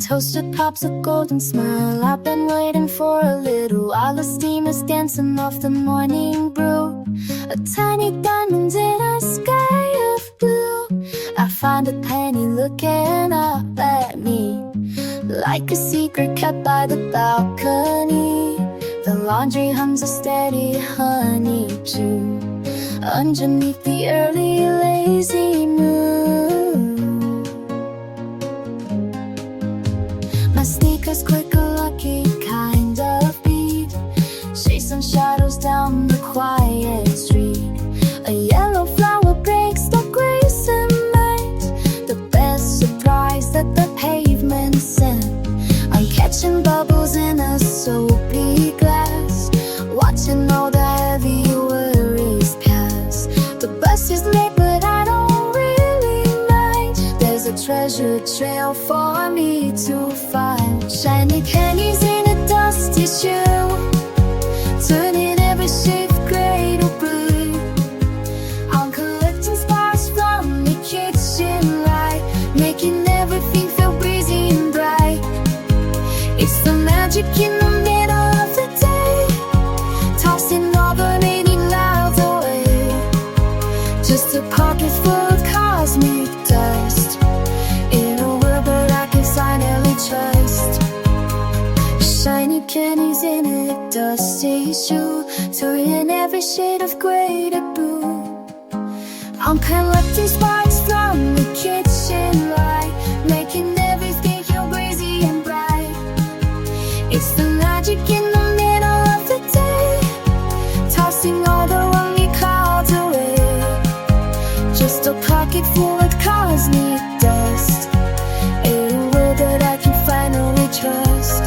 Toasted pops a golden smile. I've been waiting for a little while. The steam is dancing off the morning brew. A tiny diamond in a sky of blue. I find a penny looking up at me, like a secret kept by the balcony. The laundry hums a steady honeydew underneath the early lazy moon. My sneakers click a lucky kind of beat, chasing shadows down the quiet street. A yellow flower breaks the gray cement, the best surprise that the pavement sent. I'm catching bubbles in a soapy glass, watching all the heavy worries pass. The bus is late but I don't really mind. There's a treasure trail for me to find. Shiny pennies in a dusty shoe, turning every shade of gray to blue. I'm collecting sparks from the kitchen light, making everything feel breezy and bright. It's the magic in the middle of the day, tossing all the rainy clouds away. Just a pocket full of cosmic dust, in a world that I can finally trust. Shiny pennies in a dusty shoe, turning every shade of gray to blue. I'm collecting sparks from the kitchen light, making everything feel breezy and bright. It's the magic in the middle of the day, tossing all the lonely clouds away. Just a pocket full of cosmic dust, in a world that I can finally trust.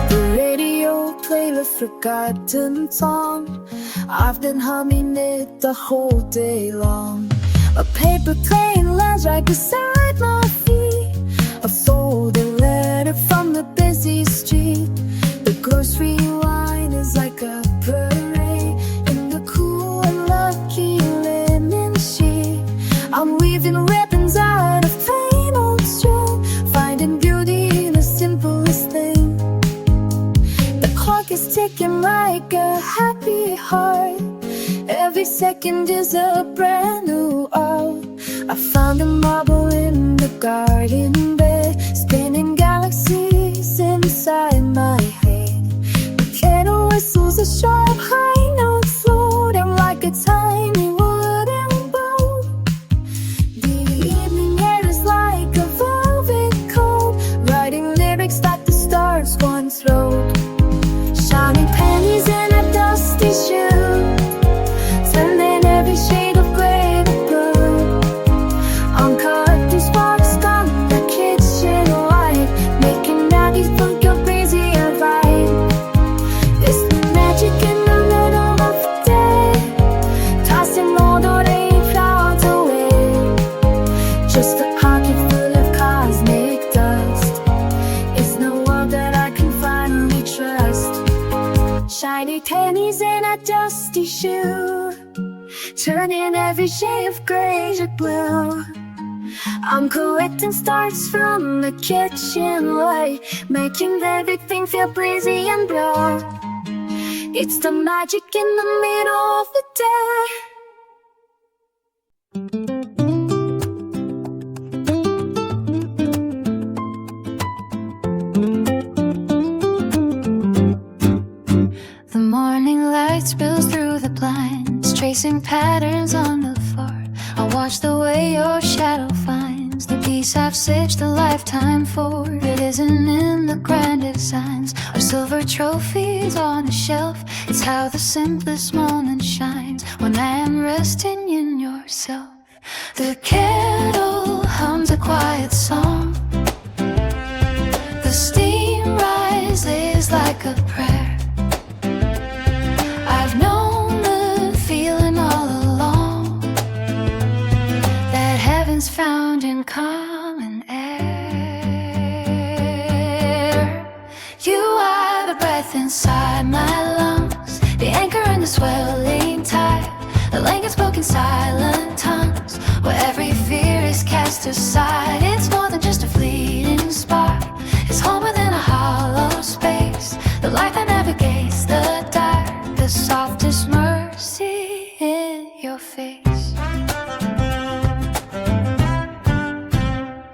The radio played a forgotten song, I've been humming it the whole day long. A paper plane lands right beside my feet, a folded letter from the busy street. The grocery line is like a parade in the cool and lucky linen sheet. I'm weaving ribbons out of plain old straw, finding beauty in the simplest thing. The clock is ticking like a happy heart, every second is a brand new art. I found a marble in the garden bed, spinning galaxies inside my head. The kettle whistles a sharp high note, floating like a tiny wooden boat. The evening air is like a velvet coat, writing lyrics that the stars once wrote. Shiny pennies in a dusty shoe, turning every shade of gray to blue. I'm collecting sparks from the kitchen light, making Maggie feel breezy and bright. It's the magic in the middle of the day, tossing all the rain clouds away. Just a pocket full of cosmic dust, it's the world that I can finally trust. Shiny pennies in a dusty shoe, turning every shade of gray to blue. I'm collecting stars from the kitchen light, making everything feel breezy and bright. It's the magic in the middle of the day. The morning light spills through the blinds, tracing patterns on the floor. I watch the way your shadow finds the piece I've stitched a lifetime for. It isn't in the grand designs or silver trophies on a shelf. It's how the simplest moment shines when I am resting in yourself. The kettle hums a quiet song, the steam rises like a prayer. I've known the feeling all along, that heaven's found in common air. You are the breath inside my lungs, the anchor in the swelling tide, the language spoken silent tongues, where every fear is cast aside. It's more than just a fleeting spark, mercy in your face.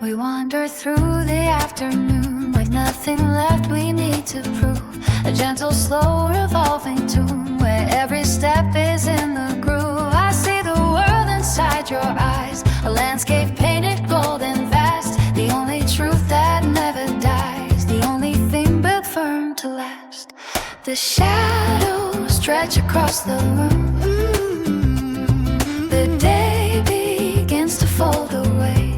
We wander through the afternoon like nothing left we need to prove. A gentle, slow, revolving tune where every step is in the groove. I see the world inside your eyes, a landscape painted gold and vast. The only truth that never dies, the only thing built firm to last. The shadows stretch across the room. The day begins to fold away.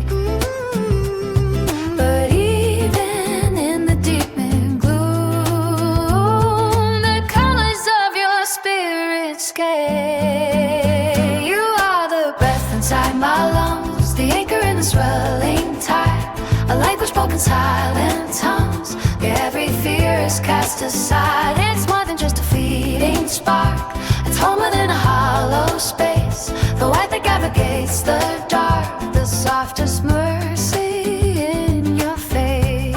But even in the deep gloom, the colors of your spirit scale. You are the breath inside my lungs, the anchor in the swelling tide, a language spoken silent tongues, where every fear is cast aside. It's more than just a fleeting spark, it's home within a hollow space, the light that navigates the dark, the softest mercy in your face.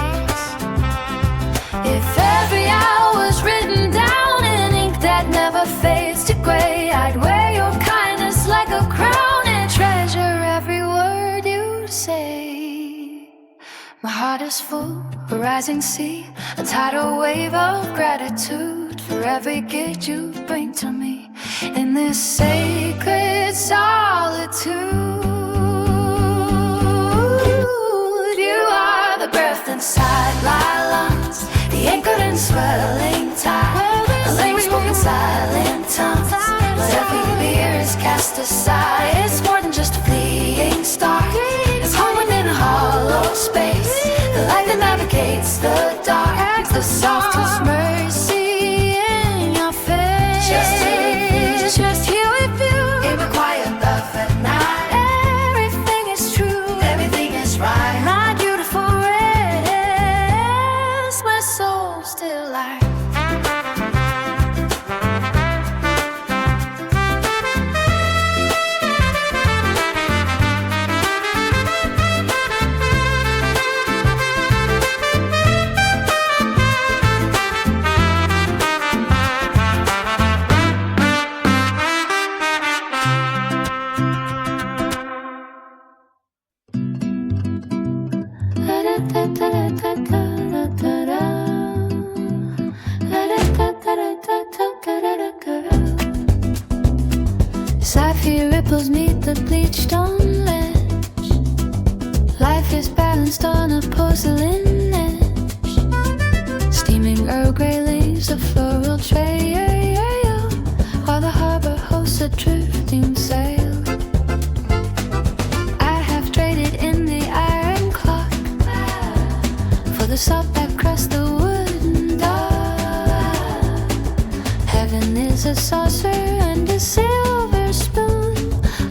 If every hour was written down in ink that never fades to gray, I'd wear your kindness like a crown and treasure every word you say. My heart is full, a rising sea, a tidal wave of gratitude for every gift you bring to me in this sacred solitude. You are the breath inside my lungs, the anchor in swelling tide, a language spoken silent tongues, but every fear is cast aside. It's more than just a fleeting star, it's home within a hollow space, the light that navigates the dark, the softest mercy in your face. Just here with you, in the quiet love at night. Everything is true, everything is right. My beautiful rest, my soul still lies. Sapphire ripples meet the bleached stone ledge. Life is balanced on a porcelain edge. Steaming Earl Grey leaves a floral tray, while the harbor hosts a drifting sail. I have traded in the iron clock for the salt that crust the wooden dock. Heaven is a saucer and a silver spoon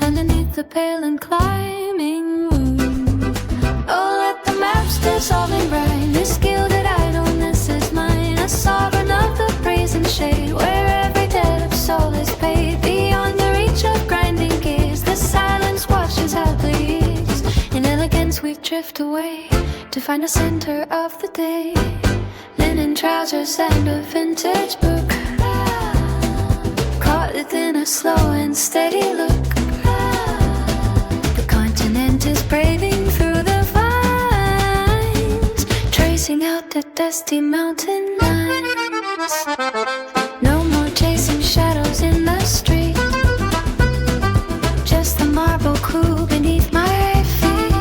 underneath the pale and climbing moon. Oh, let the maps dissolve in brine, this gilded idleness is mine, a sovereign of the breeze and shade, where every debt of soul is paid. Beyond the reach of grinding gears, the silence washes out the years. In elegance we drift away to find the center of the day. Linen trousers and a vintage book, caught within a slow and steady look. The continent is braving through the vines, tracing out the dusty mountain lines. No more chasing shadows in the street, just the marble cool beneath my feet.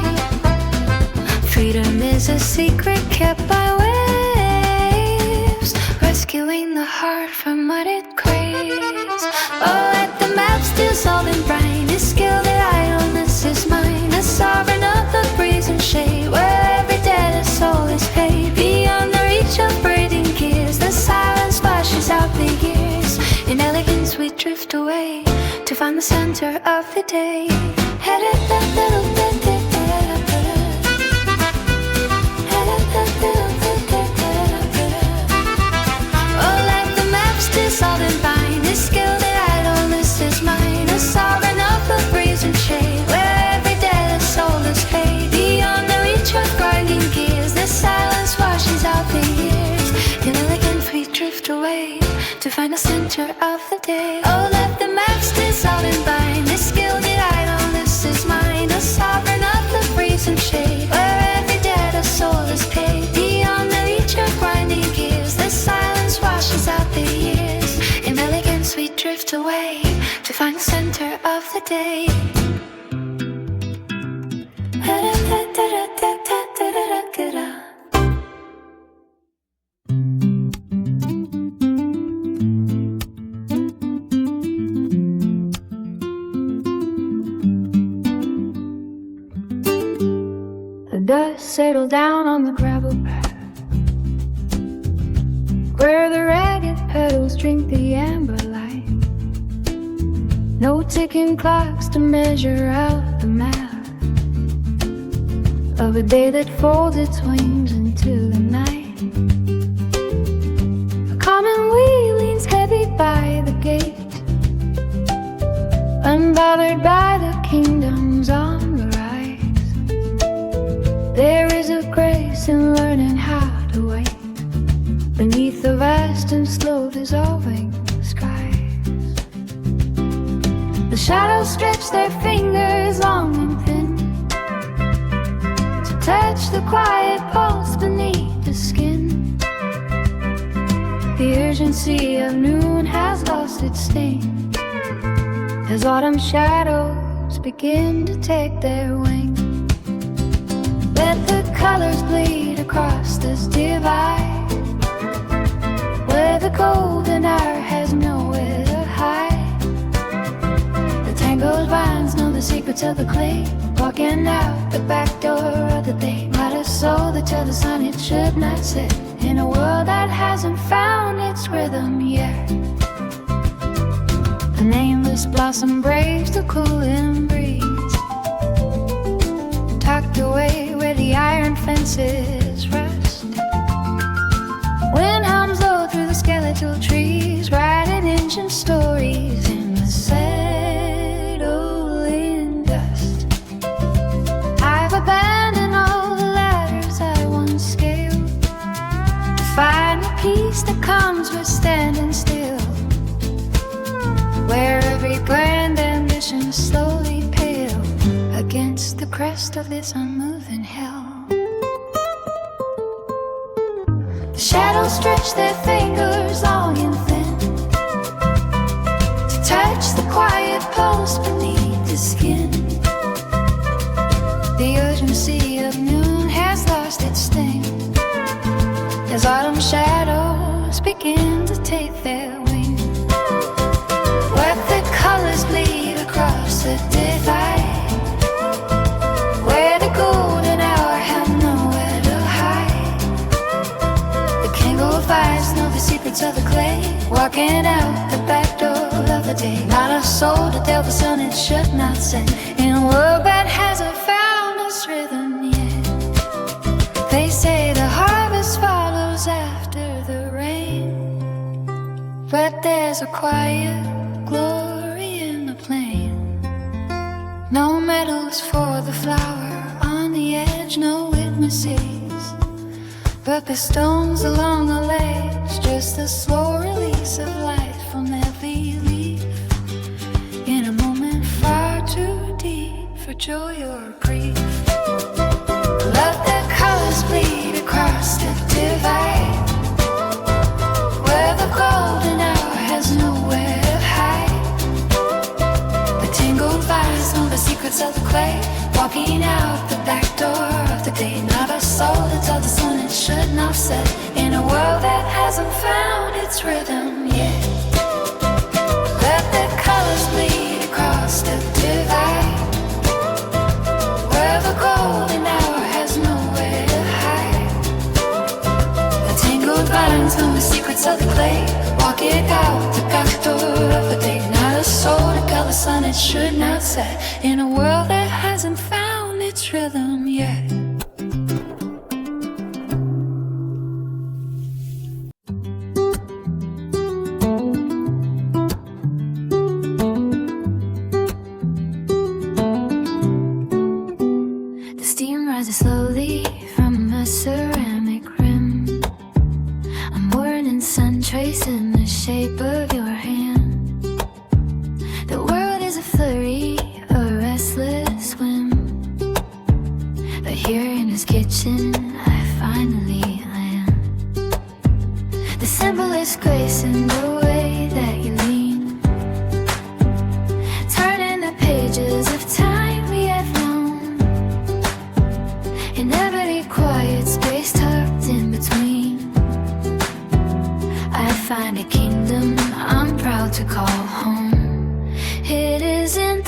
Freedom is a secret kept by waves, rescuing the heart from what it craves. Oh, let the maps dissolve in brine, this gilded idleness is mine, a sovereign of the breeze and shade, where every debt of soul is paid. Beyond the reach of braiding gears, the silence flashes out the years. In elegance we drift away to find the center of the day. Headed that little bit. Oh, let the maps dissolve in vine, this gilded idleness is mine, a sovereign of the breeze and shade, where every debt of soul is paid. Beyond the reach of grinding gears, the silence washes out the years. In elegance we drift away to find the center of the day. Oh, let the maps to find the center of the day. The dust settled down on the gravel path where the ragged petals drink the amber light. No ticking clocks to measure out the math of a day that folds its wings into the night. A common wheel leans heavy by the gate, unbothered by the kingdoms on the rise. There is a grace in learning how to wait beneath the vast and slow dissolving skies. The shadows stretch their fingers long and thin to touch the quiet pulse beneath the skin. The urgency of noon has lost its sting as autumn shadows begin to take their wing. Let the colors bleed across this divide where the golden hour has nowhere to hide. The tangled vines know the secrets of the clay, walking out the back door of the day. Not a soul to tell the sun it should not set in a world that hasn't found its rhythm yet. The nameless blossom braves the cooling breeze, tucked away where the iron fences rust. Wind hums low through the skeletal trees, writing ancient stories in the settling dust. I've abandoned all the ladders I once scaled to find the peace that comes with standing still, where every grand ambition slowly pale against the crest of this unmoving hell. The shadows stretch their fingers long and thin to touch the quiet pulse beneath the skin. The urgency of noon has lost its sting as autumn shadows begin to take their wing. Let the colors bleed across the divide where the golden hour had nowhere to hide. The tangled vines know the secrets of the clay, walking out the back door of the day. Not a soul to tell the sun it should not set in a world that hasn't found its rhythm yet. They say the harvest follows after the rain, but there's a quiet glory in the plain. No medals for the flower on the edge, no witnesses, but the stones along the ledge, just the slow release of light from every leaf in a moment far too deep for joy or grief. Let the colors bleed across the divide where the golden hour has nowhere to hide. The tangled vines know the secrets of the clay, walking out the back door of the day. Not a soul to tell the sun it should not set in a world that hasn't found its rhythm yet. Let the colors bleed across the divide where the golden hour has nowhere to hide. The tangled vines know the secrets of the clay, walking out the back door of the day. Not a soul to tell the sun it should not set in a world that hasn't found its rhythm yet. The steam rises slowly from a ceramic rim. I'm moored in sun tracing the shape of your hand. The world is a flurry, a restless whim, but here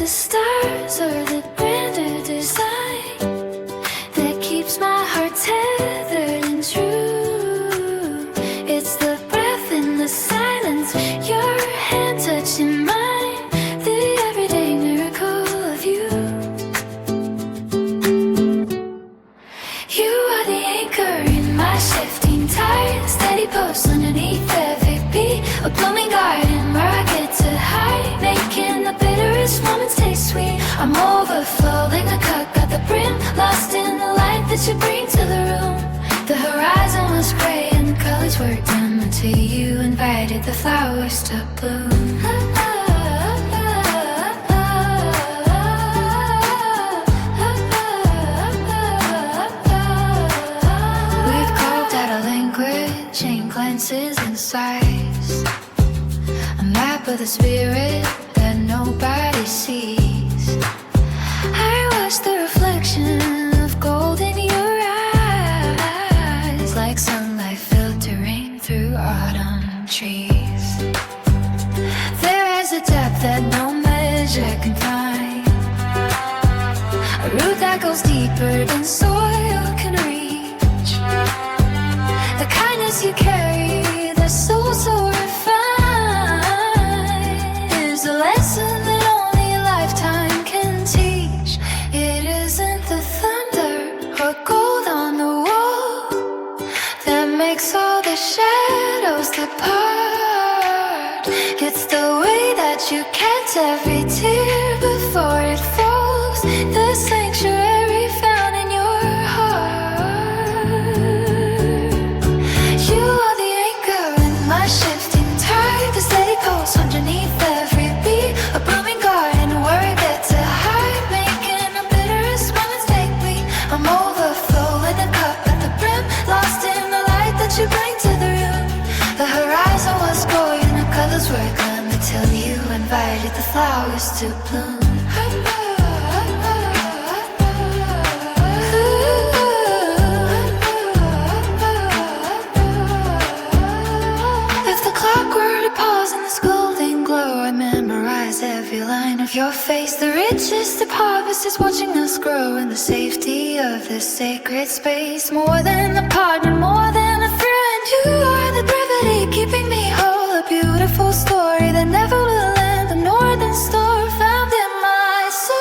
the stars or the grander design that keeps my heart tethered and true. It's the breath in the silence, your hand touching mine, the everyday miracle of you. You are the anchor in my shifting tide, steady post underneath every beat, a blooming garden where I get to hide, making the bitterest moments taste sweet. I'm overflowing a cup, got the brim, lost in the light that you bring to the room. The horizon was gray and the colors were dim until you invited the flowers to bloom. We've carved out a language in glances and sighs, a map of the spirit that nobody sees. I watch the reflection of gold in your eyes, like sunlight filtering through autumn trees. There is a depth that no measure can find, a root that goes deeper than soil can reach. The kindness you carry, the soul so refined, is a lesson that only a lifetime can teach. It isn't the thunder or gold on the wall that makes all the shadows depart. It's the way that you catch every tear before it falls, the sanctuary found in your heart. You are the anchor in my shifting tide, the steady pulse underneath every beat, a blooming garden where I get to hide, making the bitterest moments take me. I'm overflowing a cup at the brim, lost in the light that you bring to the room. The horizon was gory and the colors were gone until you invited the flowers to bloom. If the clock were to pause in this golden glow, I memorize every line of your face. The richest of harvest is watching us grow in the safety of this sacred space. More than a partner, more than a friend, you are the brevity keeping me whole. A beautiful story that never will end, a northern star found in my soul.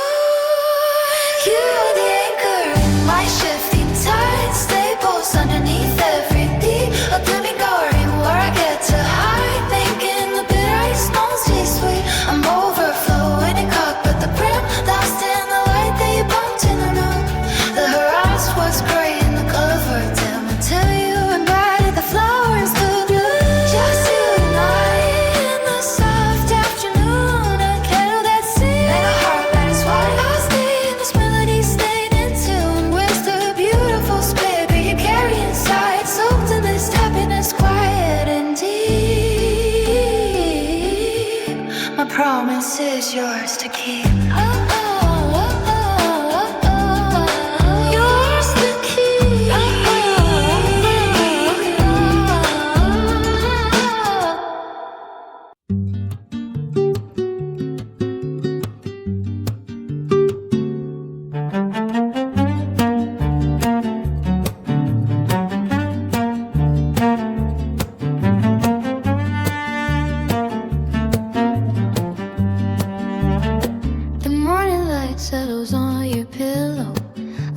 You are the anchor in my shifting tide, staples underneath every beat, a blooming garden where I get to hide, making the bitterest moments taste sweet. I'm overflowing a cup at the brim, lost in the light that you bumped in the room. The horizon was gray and the colors were dim until you invited the flowers to bloom. Just you and I in the soft afternoon, a candle that sings and a heart that is wide. Lost in this melody, stayed in tune with the beautiful spirit you carry inside, soaked in this happiness, quiet and deep. My promise is yours to keep. Yours to keep. The morning light settles on your pillow,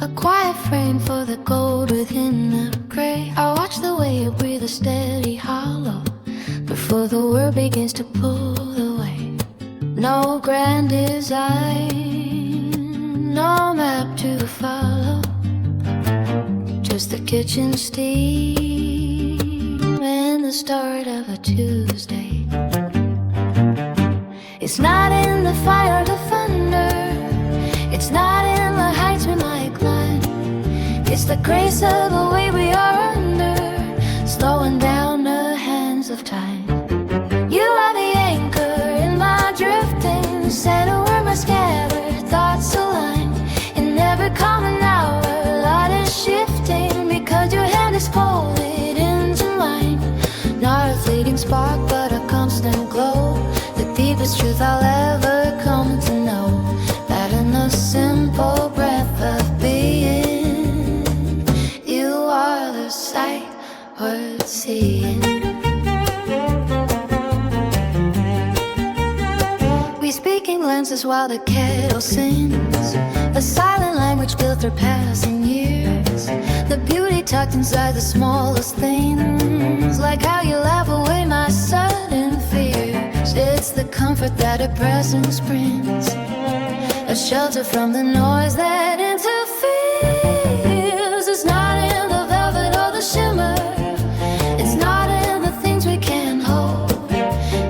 a quiet frame for the gold within the gray. I watch the way you breathe, a steady hollow, before the world begins to pull away. No grand design, no map to follow, just the kitchen steam and the start of a Tuesday. It's not in the fire, the thunder, it's not in the heights we might climb. It's the grace of the way we are under, slowing down the hands of time. You are the anchor in my drifting, center where my scattered thoughts align. In every common hour, light is shifting because your hand is folded into mine. Not a fleeting spark, but a constant glow, the deepest truth I'll ever come to know. whispers while the kettle sings, a silent language built through passing years. The beauty tucked inside the smallest things, like how you laugh away my sudden fears. It's the comfort that a presence brings, a shelter from the noise that interferes. It's not in the velvet or the shimmer, it's not in the things we can't hold.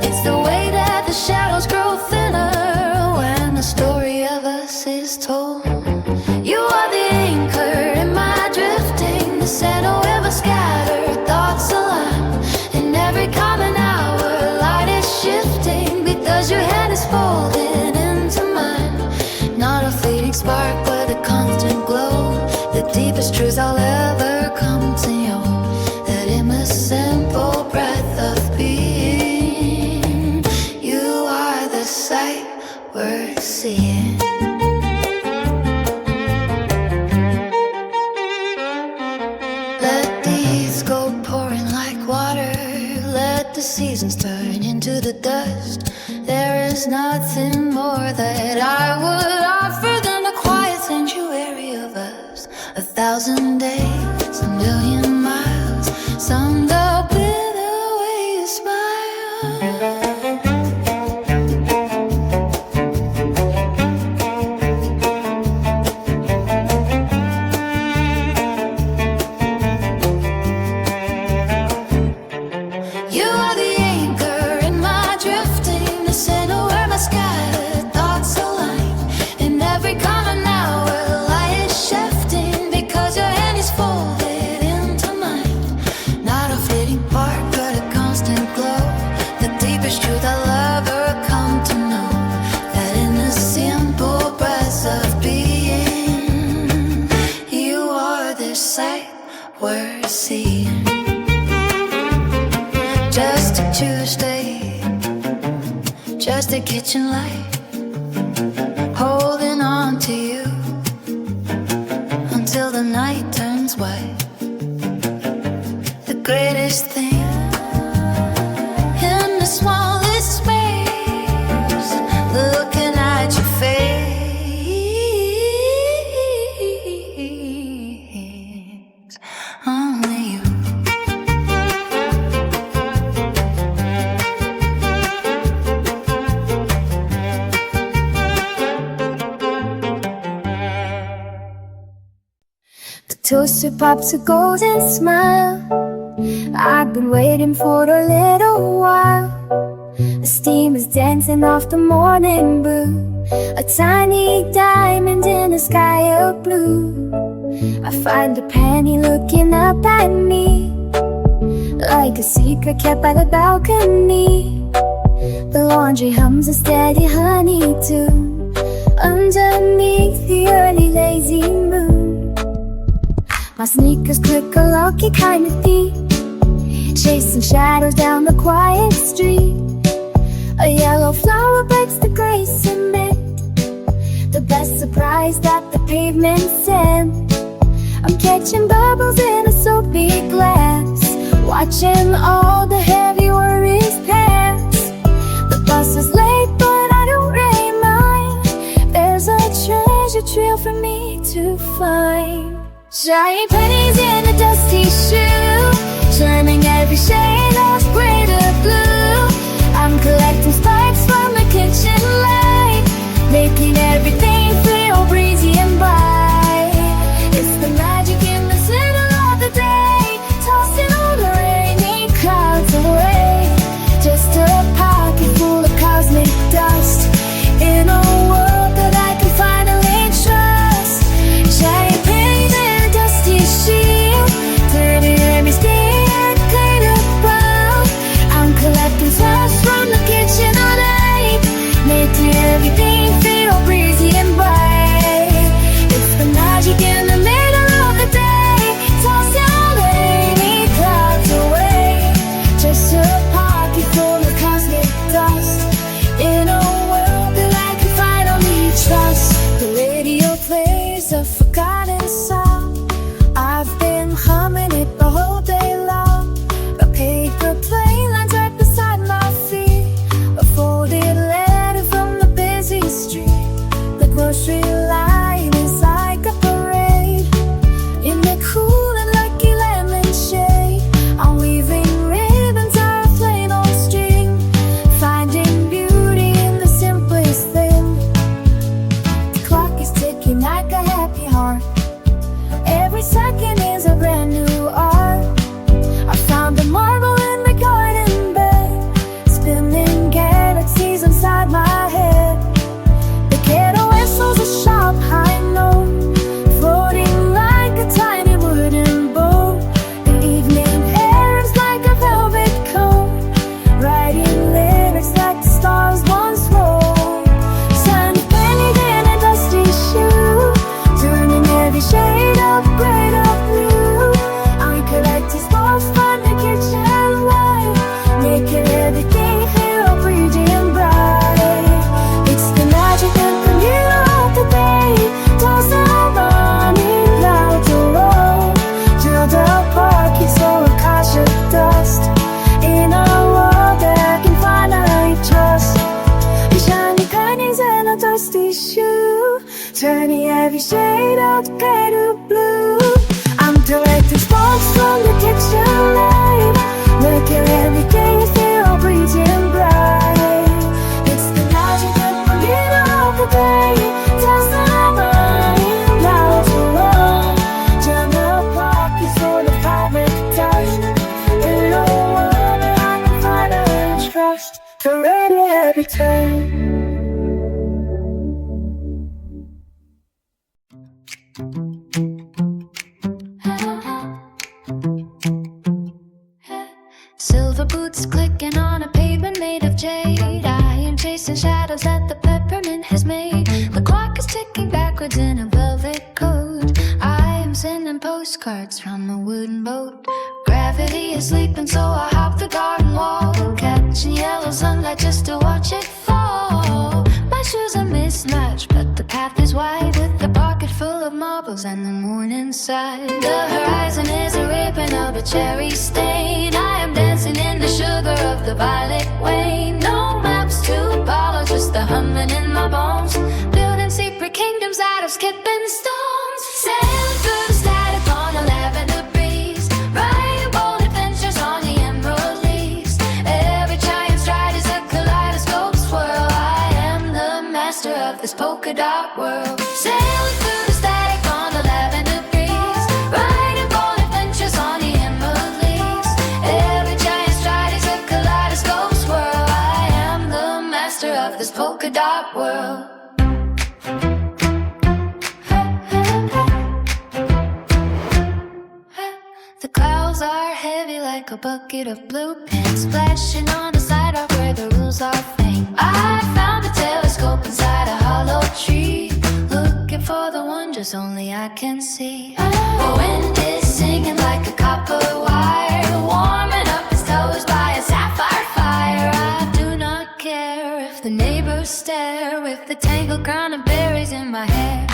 It's the way that the shadows grow thinner when the story of us is told. You are the anchor in my drifting, the center where my scattered thoughts align. In every common hour, light is shifting because your hand is folded into mine. Not a fleeting spark, but a constant glow. The deepest truth I'll ever come to know, that in the simple breath of being, you are the sight worth seeing. Let these go pouring like water, let the seasons turn into the dust. There is nothing more that I would offer than a quiet sanctuary of us. 1,000 days, a million miles, summed up in the way you smile. You are the anchor in my drifting, the center where my scattered thoughts align. In every common hour, light is shifting because your hand is folded into mine. Not a fleeting part, but a constant glow. The deepest truth I'll ever come to know, that in the simple breath of being, you are this sight worth seeing. Just a Tuesday, just a kitchen light, holding on to you until the night turns white. The greatest thing in the smallest space, looking at your face, only you. The toaster pops a golden smile. I've been waiting for a little while. The steam is dancing off the morning brew, a tiny diamond in a sky of blue. I find a penny looking up at me, like a secret kept by the balcony. The laundry hums a steady honey tune underneath the early lazy moon. My sneakers click a lucky kind of beat, chasing shadows down the quiet street. A yellow flower breaks the gray cement, the best surprise that the pavement sent. I'm catching bubbles in a soapy glass, watching all the heavy worries pass. The bus is late but I don't really mind, there's a treasure trail for me to find. Giant pennies in a dusty shoe, turning every shade of gray to blue. I'm collecting sparks from the kitchen light, making everything feel breezy and bright. It's the magic in the center of the day, tossing all the rainy clouds away. Just a pocket full of cosmic dust, in a world that I can finally trust. Giant pennies in a dusty sheet, turning every shade of gray to blue. I'm directing sparks from the kitchen light, making everything feel breathing bright. It's the magic that the middle of the day tells the mind now to run. Turn the clock is for the perfect touch. In a world that I can find and trust, to ready every turn. Silver boots clicking on a pavement made of jade. I am chasing shadows that the peppermint has made. The clock is ticking backwards in a velvet coat. I am sending postcards from a wooden boat. Gravity is sleeping, so I hop the garden wall, catching yellow sunlight just to watch it fall. My shoes are mismatched, but the path is wide, with a pocket full of marbles and the moon inside. The horizon is a ribbon of a cherry stain. I am dancing in the sugar of the violet wane. No maps to follow, just the humming in my bones. Building secret kingdoms out of skipping stones. Sailing through the static on a lavender breeze, riding bold adventures on the emerald leaves. Every giant stride is a kaleidoscope swirl. I am the master of this polka dot world. Sailing through the static on a lavender breeze, riding bold adventures on the emerald leaves. Every giant stride is a kaleidoscope swirl. I am the master of this polka dot world. The clouds are heavy like a bucket of blue pins, splashing on the sidewalk where the rules are faint. I found a telescope inside a hollow tree, looking for the wonders only I can see. The wind is singing like a copper wire, warming up its toes by a sapphire fire. I do not care if the neighbors stare, with the tangled crown of berries in my hair.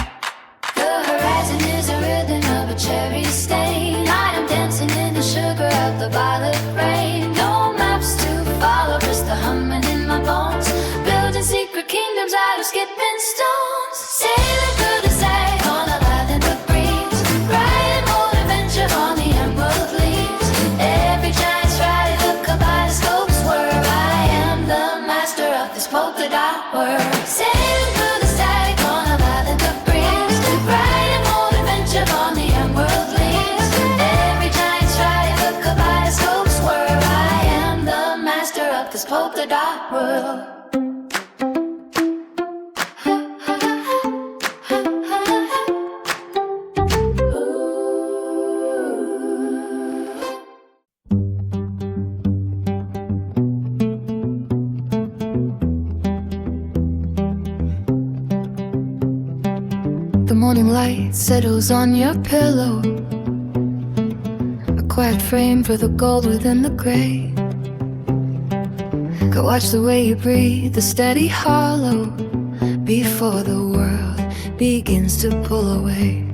The horizon is a rhythm of a cherry stain. I am dancing in the sugar of the violet rain. No maps to follow, just the humming in my bones. Building secret kingdoms out of skipping stones. Sailing through the sand on a lavender breeze, riding bold adventure on the emerald leaves. Every giant stride is a kaleidoscope swirl. I am the master of this polka dot world. Sailing through the static on a lavender breeze, riding bold adventure on the emerald leaves. Every giant stride is a kaleidoscope swirl. I am the master of this polka dot world. The morning light settles on your pillow, a quiet frame for the gold within the gray. Go watch the way you breathe, the steady hollow, before the world begins to pull away.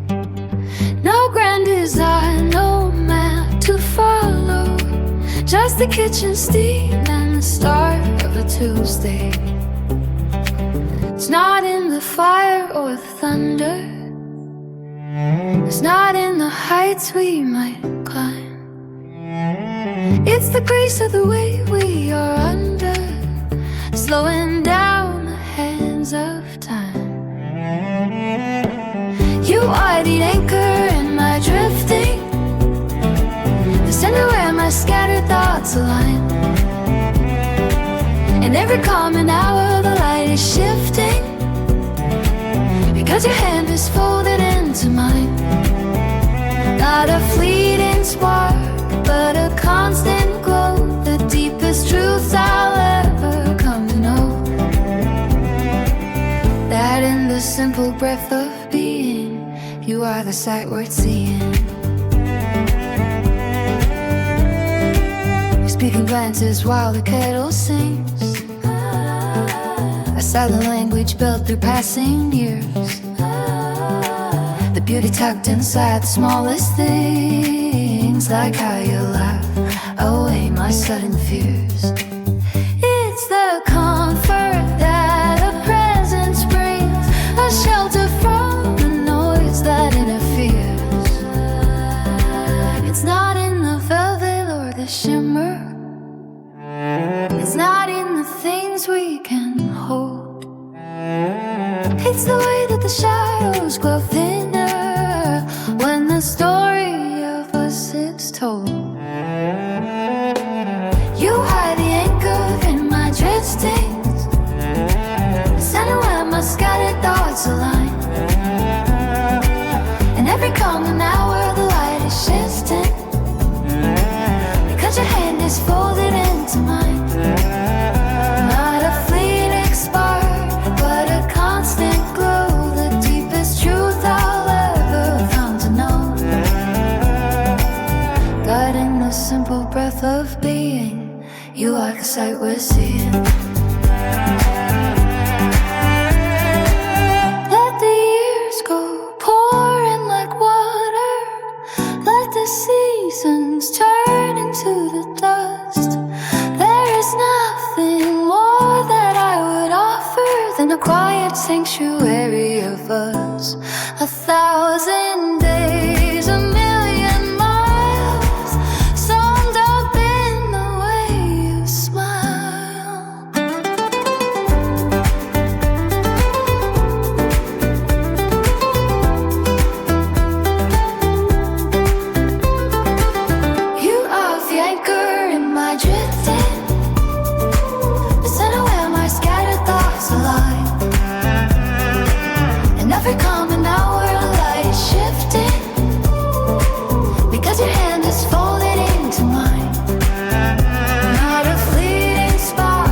No grand design, no map to follow, just the kitchen steam and the start of a Tuesday. It's not in the fire or the thunder, it's not in the heights we might climb. It's the grace of the way we are under, slowing down the hands of time. You are the anchor in my drifting, the center where my scattered thoughts align. In every common hour the light is shifting, because your hand is folded into mine. Not a fleeting spark, but a constant glow, the deepest truths I'll ever come to know. That in the simple breath of being, you are the sight worth seeing. We speak in glances while the kettle sings, a silent language built through passing years. The beauty tucked inside the smallest things, like how you laugh away my sudden fears. It's the comfort that a presence brings, a shelter from It's the way that the shadows grow thinner when the story of us is told. You are the anchor in my drifting, center where my scattered thoughts align. In every common hour the light is shifting, because your hand is folded into mine. Not a fleeting spark, but a constant glow, the deepest truth I'll ever come to know. Guiding the simple breath of being, you are the sight we're seeing. Let the years go pouring like water, let the seasons turn into the dust. There is nothing more that I would offer than a quiet sanctuary of us. 1,000 days, a million miles, summed up in the way you smile. You are the anchor in my drifting, the center where my scattered thoughts align. In every common hour, the light is shifting, because your hand is folded into mine. Not a fleeting spark,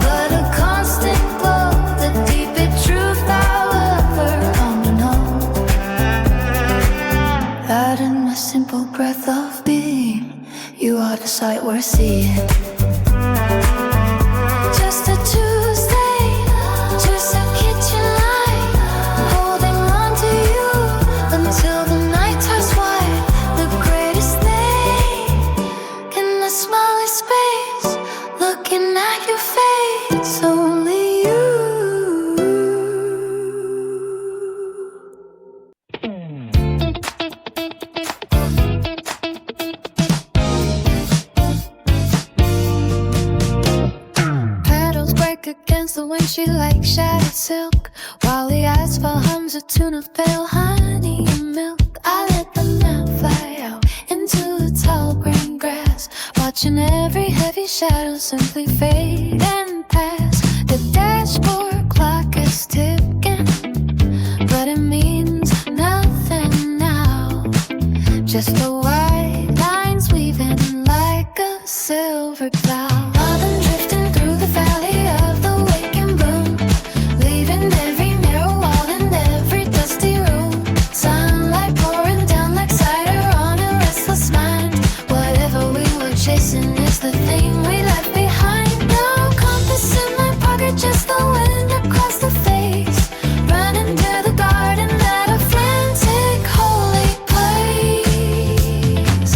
but a constant glow, the deepest truth I'll ever come to know. That in my simple breath of being, you are the sight we're seeing. Just a Tuesday, just a kitchen light, holding on to you until the night turns white. The greatest thing in the smallest space, looking at your face, only you. Petals break against the windshield like shattered silk, while the asphalt hums a tune of pale honey and milk. I let the night fly out into the tall green grass, watching every heavy shadow simply fade and pass. The dashboard clock is ticking, but it means nothing now. Just the white lines weaving like a silver cloud. While I'm drifting through the valley of the waking boom, leaving every narrow wall and every dusty room. Sunlight pouring down like cider on a restless mind. Whatever we were chasing is the thing we left behind. No compass in my pocket, just the wind across the face, running to the garden, that a frantic holy place.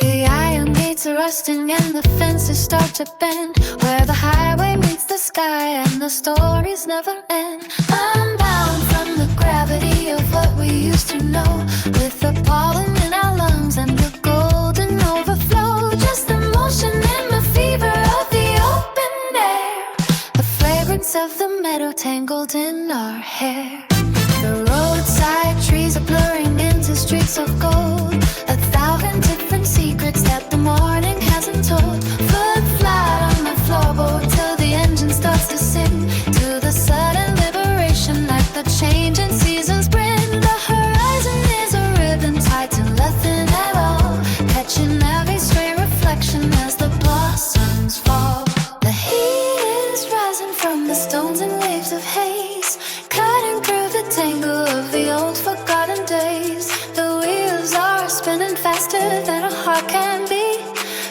The iron gates are rusting and the fences start to bend, where the highway meets the sky and the stories never end. I'm bound from the gravity of what we used to know, with the pollen in our lungs and the golden overflow. Just the motion and the fever of the open air, the fragrance of the meadow tangled in our hair. The roadside trees are blurring into streets of gold, 1,000 different secrets that the morning hasn't told. Foot flat on the floorboard till the engine starts to sing, to the sudden liberation like the changing seasons bring. The horizon is a ribbon tied to nothing at all, catching every stray reflection as the blossoms fall. The heat is rising from the stones and waves of haze, cutting through the tangle of the old forgotten days. The wheels are spinning faster than a heart can beat,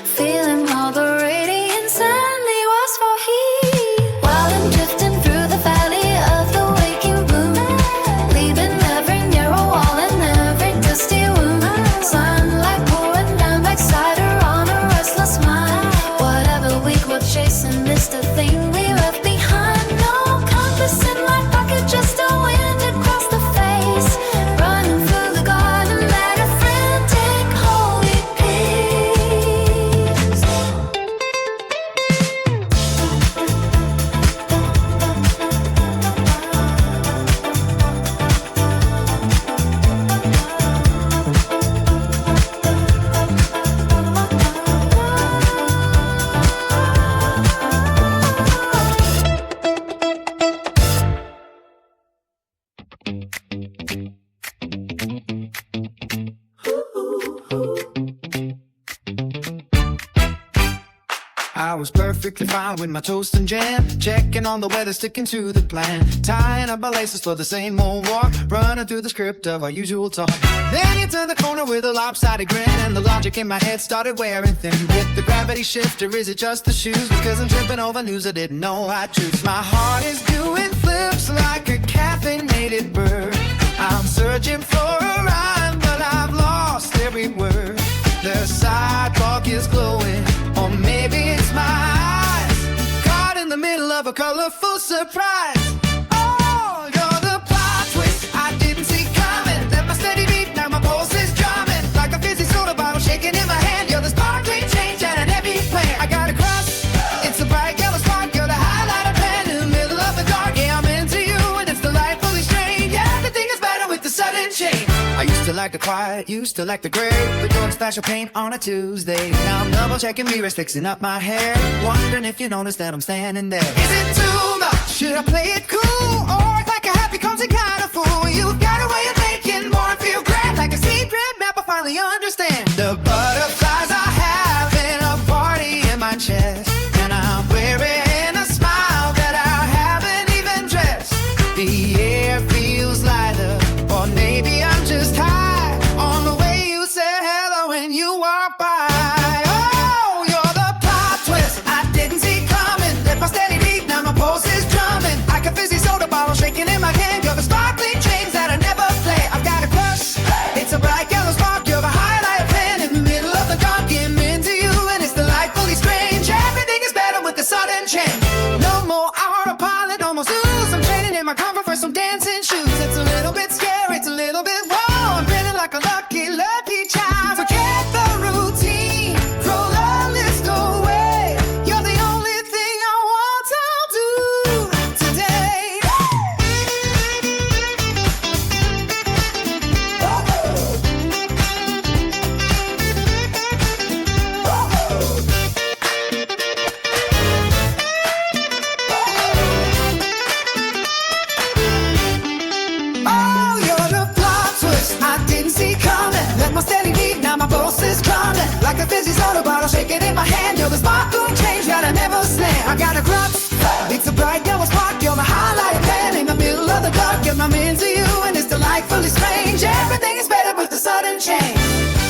feeling all the radiance and the wars for heat. While I'm drifting through the valley of the waking boom, leaving every narrow wall and every dusty wound. Sunlight pouring down like cider on a restless mind. Whatever we were chasing is the thing we left behind. No compass in my was perfectly fine with my toast and jam. Checking on the weather, sticking to the plan. Tying up my laces for the same old walk. Running through the script of our usual talk. Then you turn the corner with a lopsided grin, and the logic in my head started wearing thin. With the gravity shift, or is it just the shoes? Because I'm tripping over news I didn't know I choose. My heart is doing flips like a caffeinated bird. I'm searching for a rhyme, but I've lost every word. The sidewalk is glowing, or maybe it's my eyes, caught in the middle of a colorful surprise. Oh, you're the plot twist I didn't see coming. Let my steady beat, now my pulse is drumming. Like a fizzy soda bottle shaking in my hand. You're the sparkling change and an heavy plan. I got a crush, it's a bright yellow spark. You're the highlight of pen in the middle of the dark. Yeah, I'm into you and it's delightfully strange. Yeah, everything is better with the sudden change. I used to like the quiet, used to like the gray, but doing special paint on a Tuesday. Now I'm double checking mirrors, fixing up my hair, wondering if you notice that I'm standing there. Is it too much? Should I play it cool? Or like a happy comes a kind of fool? You've got a way of making more feel grand, like a secret map I finally understand. The butterflies are having a party in my chest, and I'm wearing a smile that I haven't even dressed. The air feels lighter, or maybe I'm just high on the way you say hello when you walk by. Oh, you're the plot twist I didn't see coming. Let my steady beat, now my pulse is drumming. Like a fizzy soda bottle shaking in my hand. You're the sparkling change that I never play. I've got a crush, it's a bright yellow spark. You're the highlight pen in the middle of the dark. I'm into you and it's delightfully strange. Everything is better with the sudden change. No more autopilot, almost lose. I'm training in my comfort for some dancing shoes. It's a little bit scary, it's a little bit wow. I'm feeling like a lucky, lucky child. Forget the routine, throw the list away. You're the only thing I want to do today. Oh, you're the plot twist I didn't see coming. Let my steady beat, now my pulse is drumming. Like a fizzy soda bottle shaking in my hand. You're the sparkling change that I never slam. I got a crutch, it's a bright yellow spark. You're the highlight pen in the middle of the dark. Yeah, I'm into you and it's delightfully strange. Everything is better with the sudden change.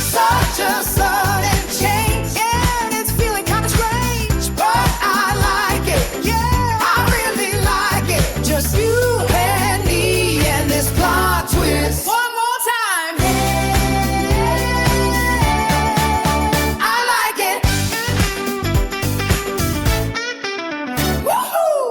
Such a sudden change, yeah, and it's feeling kind of strange, but I like it, yeah, I really like it. Just you and me and this plot twist. One more time. I like it. Woohoo!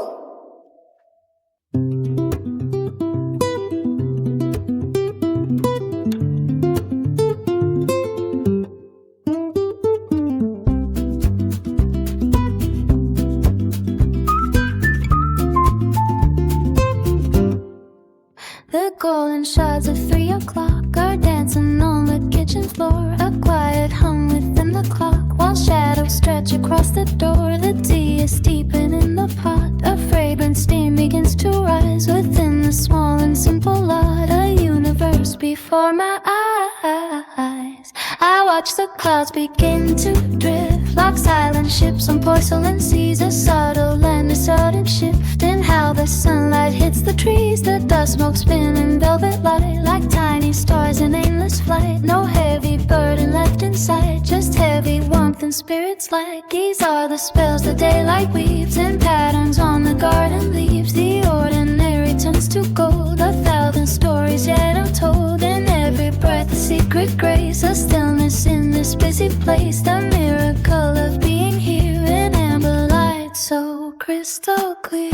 The golden shards of 3 o'clock are dancing on the kitchen floor. A quiet hum within the clock, while shadows stretch across the door. The tea is steeping in the pot, a fragrant steam begins to rise within the small and simple lot. A universe before my eyes. I watch the clouds begin to drift like silent ships on porcelain seas. A subtle and a sudden shift in how the sunlight hits the trees. The dust smoke spinning velvet light like tiny stars in aimless flight. No heavy burden left in sight, just heavy warmth and spirits light. These are the spells the daylight weaves in patterns on the garden leaves. The ordinary turns to gold, 1,000 stories yet untold. In every breath a secret grace, a stillness in this busy place. The miracle of being here in amber light so crystal clear.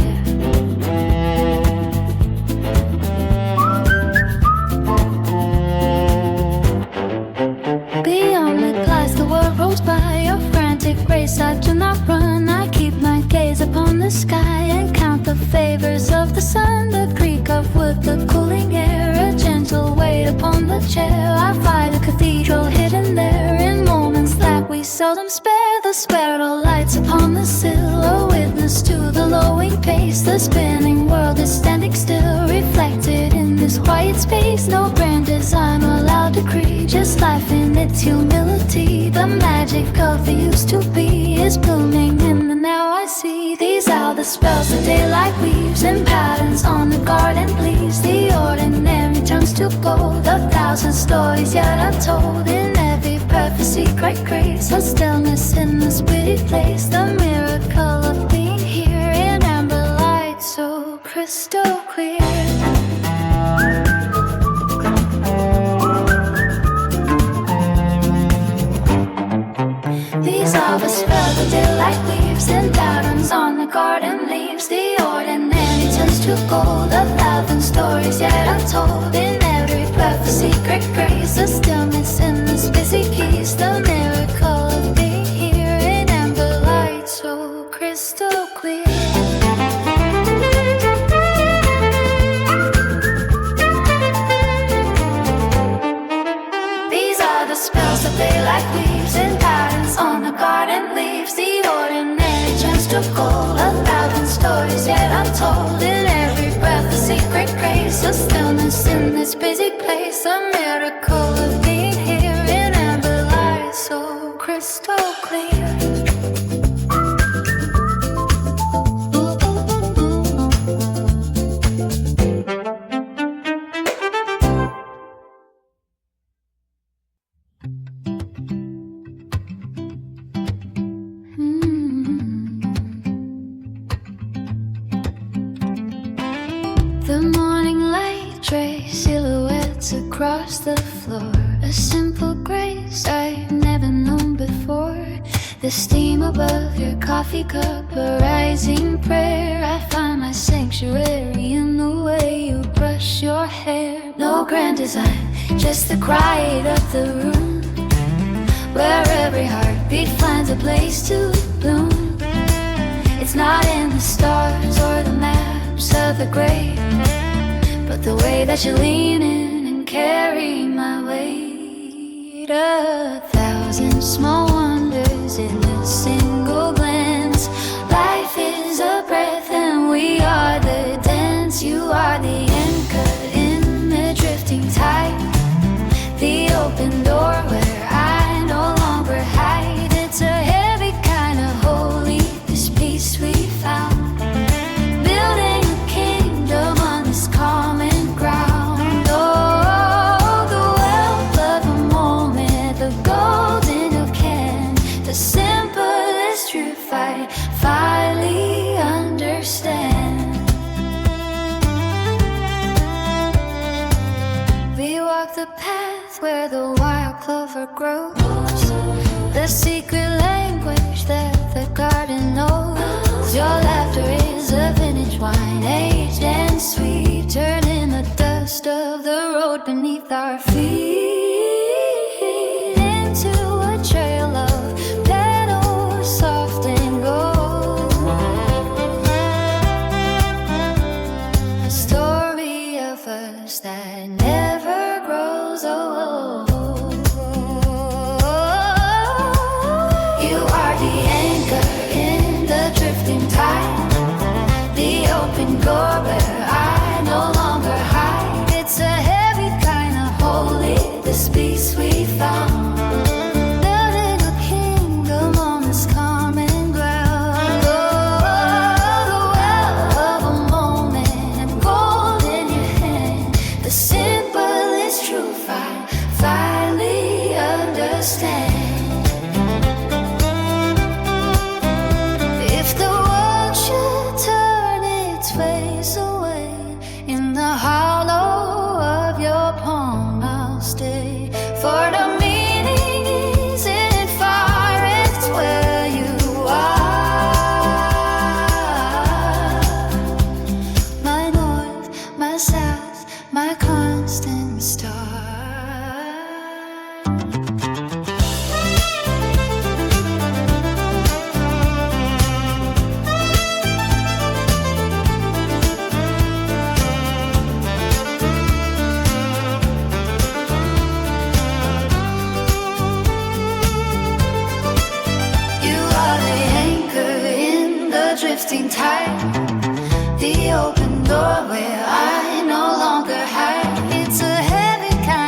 Beyond the glass the world rolls by, a frantic race I do not run. I keep my gaze upon the sky and count the favors of the sun. The creak of wood, the cooling air, a gentle weight upon the chair. I find a cathedral hidden there in moments that we seldom spare. The spiral lights upon the sill, a witness to the lowing pace. The spinning world is standing still, reflected in this quiet space. No grand design or loud decree, just life in its humility. The magic of the used to be is blooming in the now I see. These are the spells that daylight weaves, and patterns on the garden leaves. The ordinary turns to gold, 1,000 stories yet untold. In every prophecy, great grace, a stillness in this pretty place. The miracle of being here in amber light, so crystal clear. These are the spells the daylight weaves, and patterns on the garden leaves. The ordinary turns to gold, 1,000 stories yet untold. In every prophecy, great grace, a stillness in this busy piece. The miracle of being here in amber light, so crystal clear. These are the spells that daylight weaves, and patterns on the garden leaves. The ordinary turns to gold, 1,000 stories yet untold. In every breath a secret grace, a stillness in this busy place. A miracle of being here in amber light, so crystal clear. The morning light trace silhouettes across the floor. A simple grace I've never known before. The steam above your coffee cup, a rising prayer. I find my sanctuary in the way you brush your hair. No grand design, just the quiet of the room, where every heartbeat finds a place to bloom. It's not in the stars or the maps of the grave, but the way that you lean in and carry my weight. 1,000 small wonders in a single glance. Life is a breath and we are the dance. You are the anchor in the drifting tide, the open door where I no longer hide. It's a heavy kind of holy, this peace we found. Building a kingdom on this common ground. Oh, the wealth of a moment, the gold in your can. The simplest truth I finally understand. We walk the path where the wild clover grows, the secret language that the garden knows. Your laughter is a vintage wine, aged and sweet, turning the dust of the road beneath our feet into a trail of petals soft and gold. A story of us that never grows old. You are the anchor in the drifting tide, the open door where I no longer hide. It's a heavy kind of holy, this peace we found. Building a kingdom on this common ground. Oh, the well of a moment and gold in your hand. The simplest truth I finally understand. If the world should turn its face away, in the hollow of your palm I'll stay. For the meaning isn't far, it's where you are. My north, my south, my constant star. You are the anchor in the drifting tide, the open door where I no longer hide. It's a heavy kind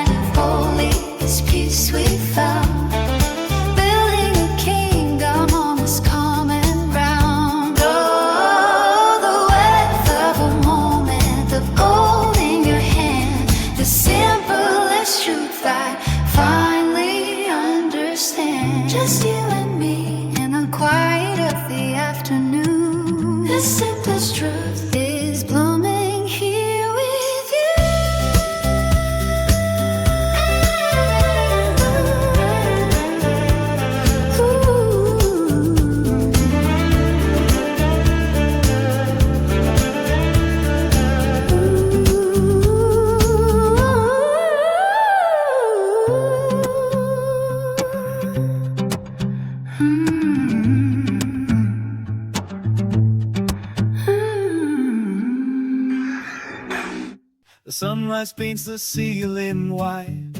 The sunrise paints the ceiling white.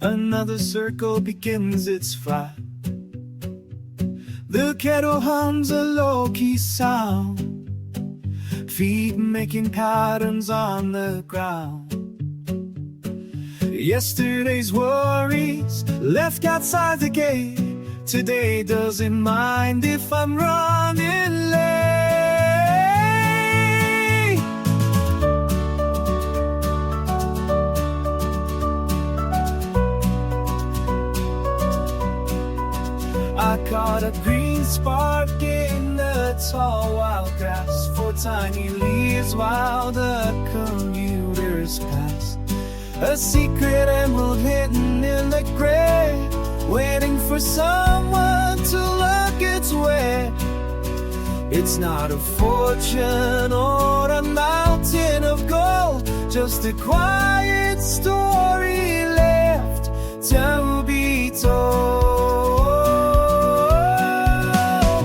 Another circle begins its flight. The kettle hums a low-key sound, feet making patterns on the ground. Yesterday's worries left outside the gate. Today doesn't mind if I'm running late. I caught a green spark in the tall wild grass, 4 tiny leaves while the commuters pass. A secret emerald hidden in the gray, waiting for someone to look its way. It's not a fortune or a mountain of gold, just a quiet story left to be told.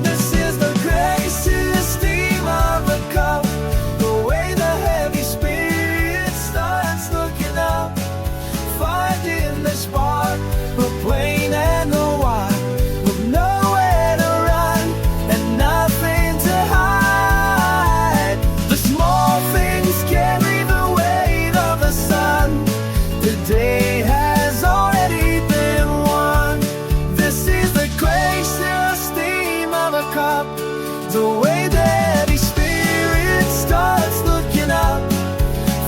This is the gracious steam of a cup, the way the heavy spirit starts looking up, finding the spark, the plain and the wide, with nowhere to run and nothing to hide. The small things carry the weight of the sun. The day has already been won. This is the gracious steam of a cup, the way the heavy spirit starts looking up,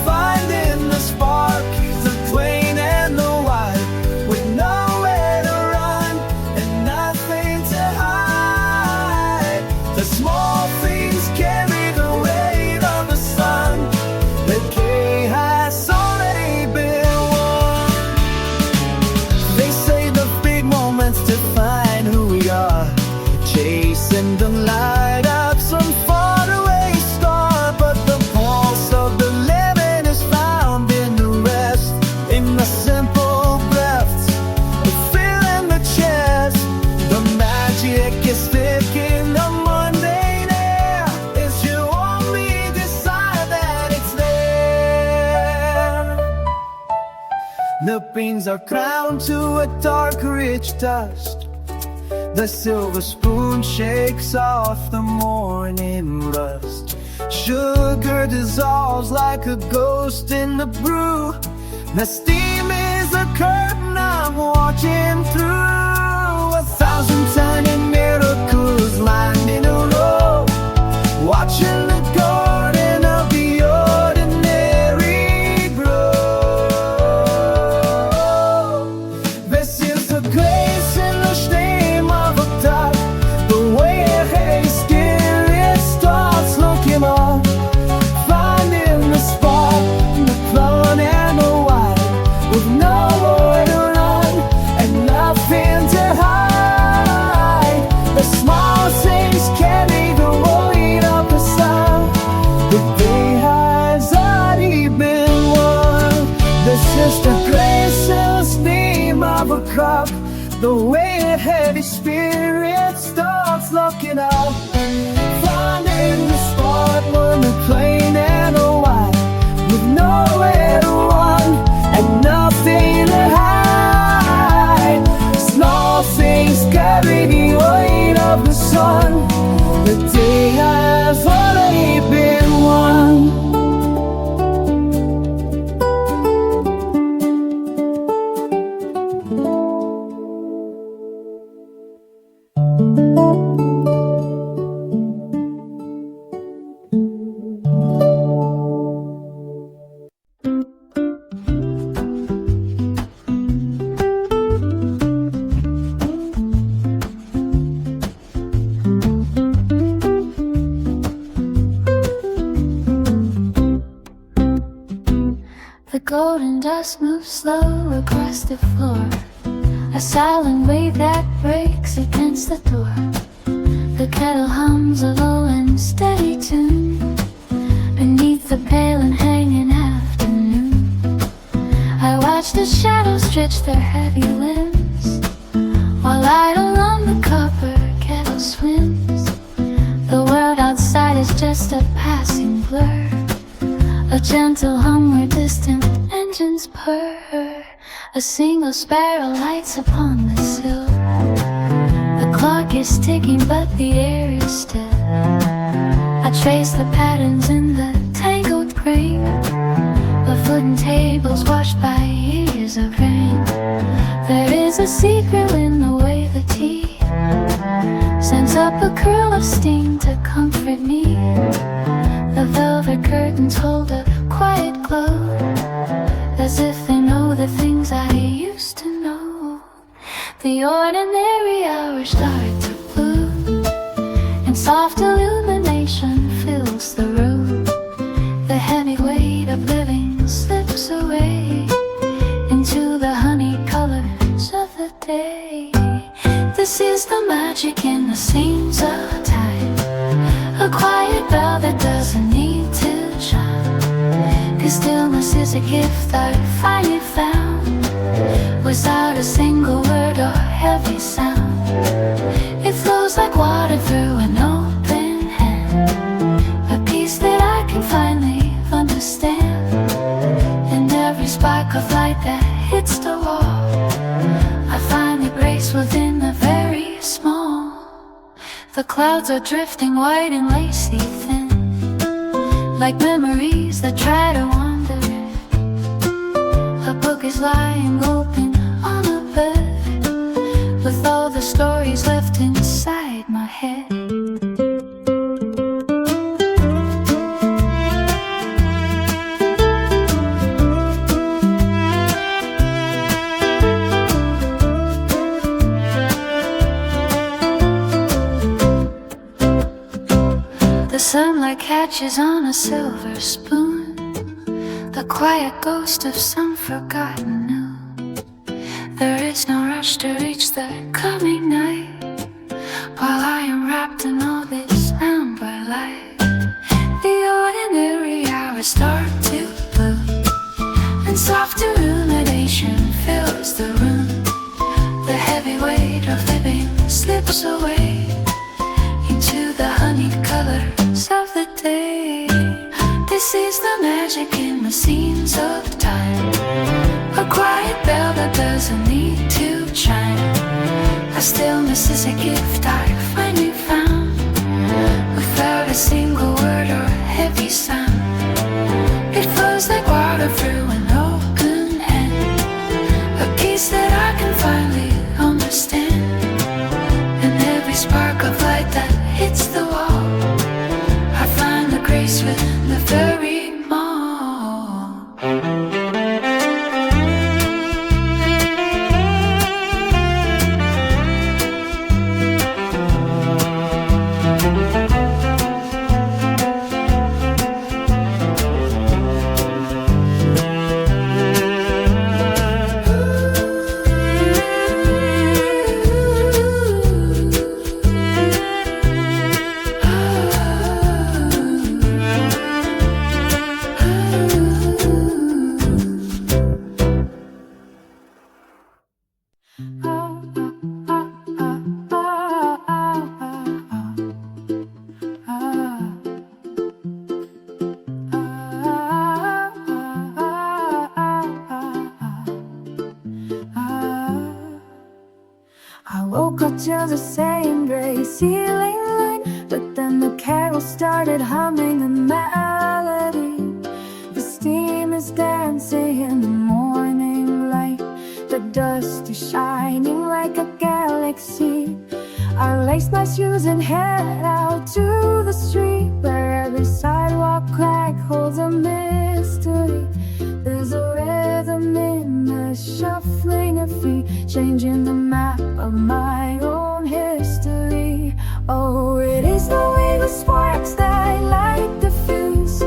finding the spark, the plain and the wide, with nowhere to run and nothing to hide. The small things carry the weight of the sun. The day has already been won. They say the big moments define who we are, chasing the light up some faraway star. But the pulse of the living is found in the rest, in the simple breaths, the feel in the chest. The magic is thick in the mundane air, as you only decide that it's there. The beans are ground to a dark, rich dust. The silver spoon shakes off the morning rust. Sugar dissolves like a ghost in the brew. The steam is a curtain I'm watching through. 1,000 tiny miracles lined in a row, watching the garden of the ordinary grow. This is the grace in the steam of a duck, the way a heavy spirit starts looking up, finding the spark, the plum and the wine, with nowhere to run and nothing to hide. The small things carry the weight of the sun. The day has already been won. This is the gracious steam of a cup, the way a heavy spirit starts looking up, finding the spot on the plain and the wide, with nowhere to run and nothing to hide. Small things carry the weight of the sun. The day has already been won. The golden dust moves slow across the floor, a silent wave that breaks against the door. The kettle hums a low and steady tune beneath the pale and hanging afternoon. I watch the shadows stretch their heavy limbs, while idle on the copper kettle swims. The world outside is just a passing blur, A gentle hum where distant engines purr. A single sparrow lights upon the sill. The clock is ticking but the air is still. I trace the patterns in the tangled grain. The wooden tables washed by years of rain. There is a secret in the way the tea sends up a curl of steam to comfort me. The velvet curtains hold a quiet glow, as if they know the things I used to know. The ordinary hours start to bloom, and soft illumination fills the room. The heavy weight of living slips away into the honey colors of the day. This is the magic in the seams of time, a quiet bell that doesn't need to chime. 'Cause stillness is a gift I finally found, without a single word or heavy sound. It flows like water through an open hand, a peace that I can finally understand. And every spark of light that hits the wall, I find the grace within the very small. The clouds are drifting white and lacy thin, like memories that try to wander. A book is lying open on a bed, with all the stories left inside my head. The sunlight catches on a silver spoon, the quiet ghost of some forgotten noon. There is no rush to reach the coming night, while I am wrapped in all this amber light. The ordinary hours start to bloom, and soft illumination fills the room. The heavy weight of living slips away into the honey colors of the day. This is the magic in the scenes of time, a quiet bell that doesn't need to chime. A stillness is a gift I finally found, without a single word or heavy sound. It flows like water through an open hand, a peace that I can finally understand. And every spark of light that hits the wall, I find the grace within the very mall. I woke up to the same gray ceiling light, but then the carol started humming a melody. The steam is dancing in the morning light, the dust is shining like a galaxy. I lace my shoes and head out to the street, where every sidewalk crack holds a mystery. There's a rhythm in the shuffling of feet, changing the map of my own history. Oh, it is the wave of sparks that light the fuse,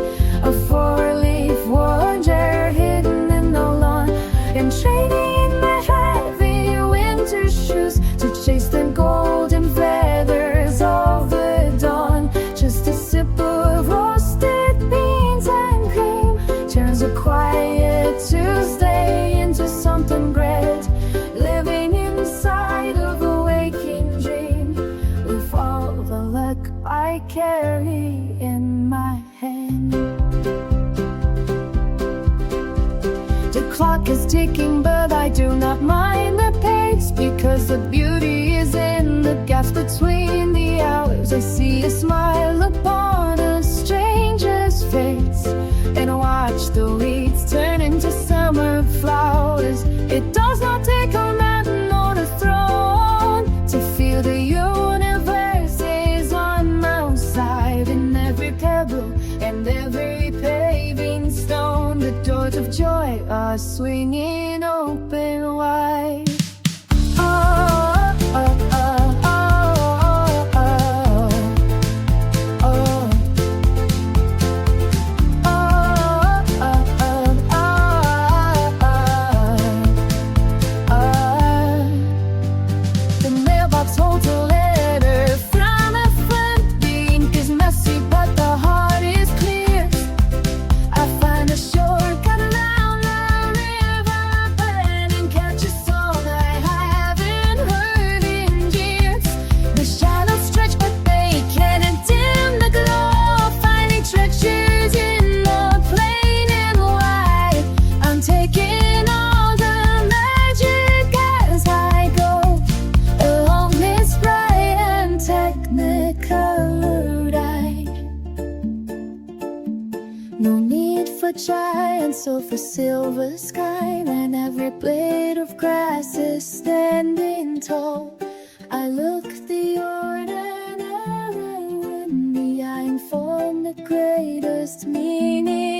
a four-leaf orange hidden in the lawn, and trading in my heavy winter shoes to chase the golden feathers of the dawn. Just a sip of roasted beans and cream turns a quiet Tuesday into something great. Living in clock is ticking, but I do not mind the pace, because the beauty is in the gaps between the hours. I see a smile upon a stranger's face, and watch the weeds turn into summer flowers. It does not take a man nor a throne to feel the universe is on my side. In every pebble and every paving stone, the doors of joy are swinging open wide. Oh, oh, oh, oh, oh, oh, oh. The mailbox holds a letter from a friend. The ink is messy, but the heart is clear. I find a shortcut around the river bend and catch a song I haven't heard in years. The shadows stretch, but they can't dim the glow. Finding treasures in the plain and wide. I'm taking all the magic as I go along this bright and technicolor ride. No need for giants or for silver sky, when every blade of grass is standing tall. I look the ordinary in the eye and form the greatest meaning.